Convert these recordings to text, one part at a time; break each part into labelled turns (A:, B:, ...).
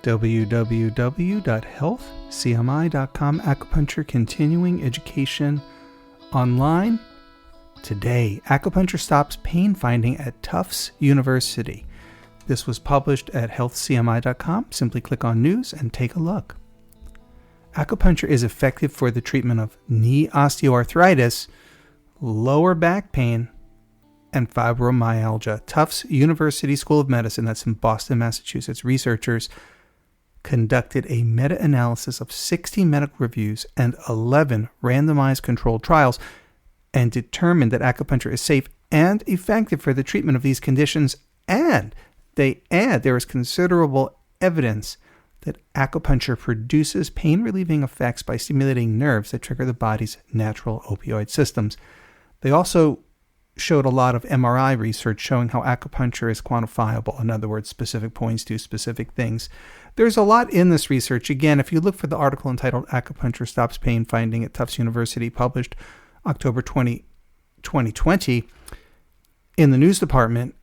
A: www.healthcmi.com. Acupuncture continuing education online. Today, acupuncture stops pain finding at Tufts University. This was published at healthcmi.com. Simply click on news and take a look. Acupuncture is effective for the treatment of knee osteoarthritis, lower back pain, and fibromyalgia. Tufts University School of Medicine, that's in Boston, Massachusetts, researchers conducted a meta-analysis of 60 medical reviews and 11 randomized controlled trials and determined that acupuncture is safe and effective for the treatment of these conditions. And they add there is considerable evidence that acupuncture produces pain-relieving effects by stimulating nerves that trigger the body's natural opioid systems. They also showed a lot of MRI research showing how acupuncture is quantifiable. In other words, specific points do specific things. There's a lot in this research. Again, if you look for the article entitled Acupuncture Stops Pain Finding at Tufts University, published October 2020, in the news department,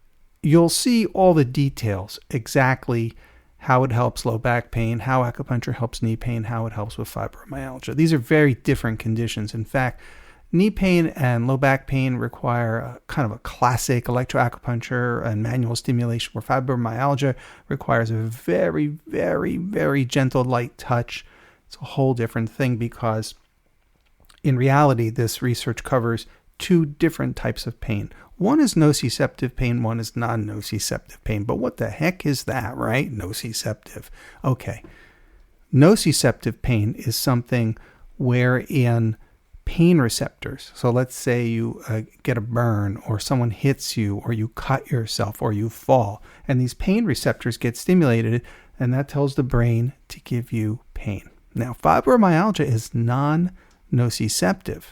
A: you'll see all the details, exactly how it helps low back pain, how acupuncture helps knee pain, how it helps with fibromyalgia. These are very different conditions. In fact, knee pain and low back pain require a kind of a classic electroacupuncture and manual stimulation, where fibromyalgia requires a very, very, very gentle, light touch. It's a whole different thing because in reality, this research covers two different types of pain. One is nociceptive pain, one is non-nociceptive pain. But what the heck is that, right? Nociceptive. Okay. Nociceptive pain is something wherein pain receptors. So let's say you get a burn, or someone hits you, or you cut yourself, or you fall. And these pain receptors get stimulated, and that tells the brain to give you pain. Now, fibromyalgia is non-nociceptive.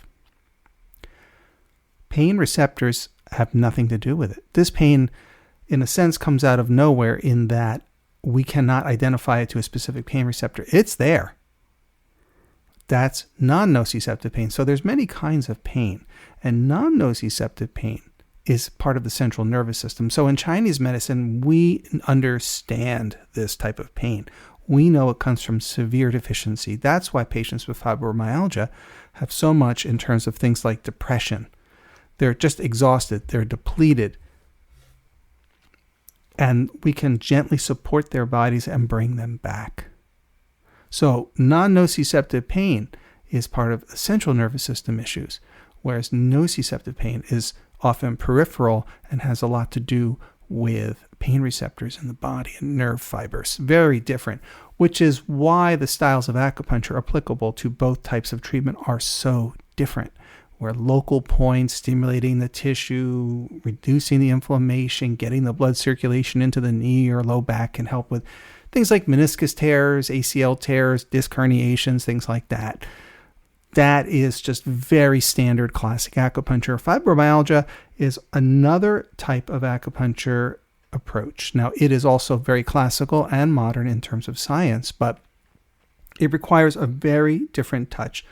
A: Pain receptors have nothing to do with it. This pain, in a sense, comes out of nowhere in that we cannot identify it to a specific pain receptor. It's there. That's non-nociceptive pain. So there's many kinds of pain, and non-nociceptive pain is part of the central nervous system. So in Chinese medicine, we understand this type of pain. We know it comes from severe deficiency. That's why patients with fibromyalgia have so much in terms of things like depression. They're just exhausted. They're depleted. And we can gently support their bodies and bring them back. So non-nociceptive pain is part of the central nervous system issues, whereas nociceptive pain is often peripheral and has a lot to do with pain receptors in the body and nerve fibers. Very different, which is why the styles of acupuncture applicable to both types of treatment are so different, where local points stimulating the tissue, reducing the inflammation, getting the blood circulation into the knee or low back can help with things like meniscus tears, ACL tears, disc herniations, things like that. That is just very standard classic acupuncture. Fibromyalgia is another type of acupuncture approach. Now, it is also very classical and modern in terms of science, but it requires a very different touch.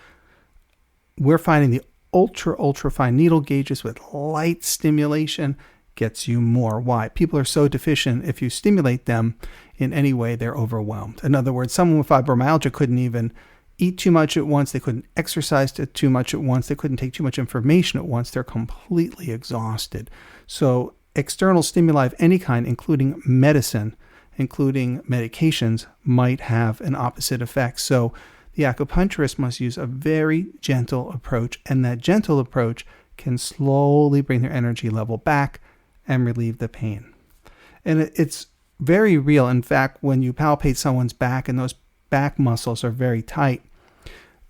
A: We're finding the ultra fine needle gauges with light stimulation gets you more. Why? People are so deficient. If you stimulate them in any way, they're overwhelmed. In other words, someone with fibromyalgia couldn't even eat too much at once. They couldn't exercise too much at once. They couldn't take too much information at once. They're completely exhausted. So external stimuli of any kind, including medicine, including medications, might have an opposite effect. So the acupuncturist must use a very gentle approach, and that gentle approach can slowly bring their energy level back and relieve the pain. And it's very real. In fact, when you palpate someone's back and those back muscles are very tight,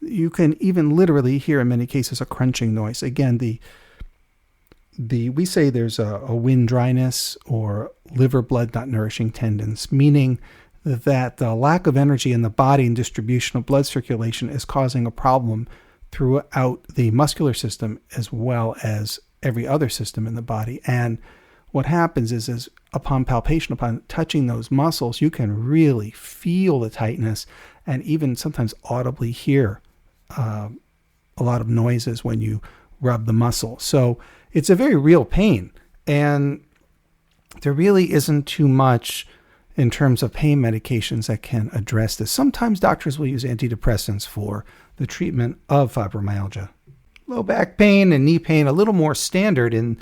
A: you can even literally hear in many cases a crunching noise. Again, we say there's a wind dryness or liver blood not nourishing tendons, meaning that the lack of energy in the body and distribution of blood circulation is causing a problem throughout the muscular system as well as every other system in the body. And what happens is upon palpation, upon touching those muscles, you can really feel the tightness and even sometimes audibly hear a lot of noises when you rub the muscle. So it's a very real pain, and there really isn't too much in terms of pain medications that can address this. Sometimes doctors will use antidepressants for the treatment of fibromyalgia. Low back pain and knee pain, a little more standard in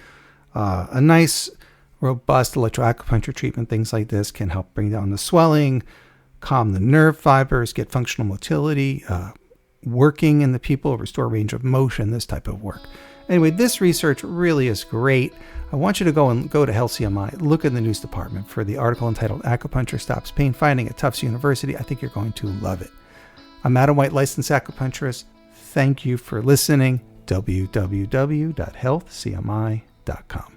A: a nice, robust electroacupuncture treatment. Things like this can help bring down the swelling, calm the nerve fibers, get functional motility, working in the people, restore range of motion, this type of work. Anyway, this research really is great. I want you to go to Health CMI, look in the news department for the article entitled Acupuncture Stops Pain Finding at Tufts University. I think you're going to love it. I'm Adam White, licensed acupuncturist. Thank you for listening. www.healthcmi.com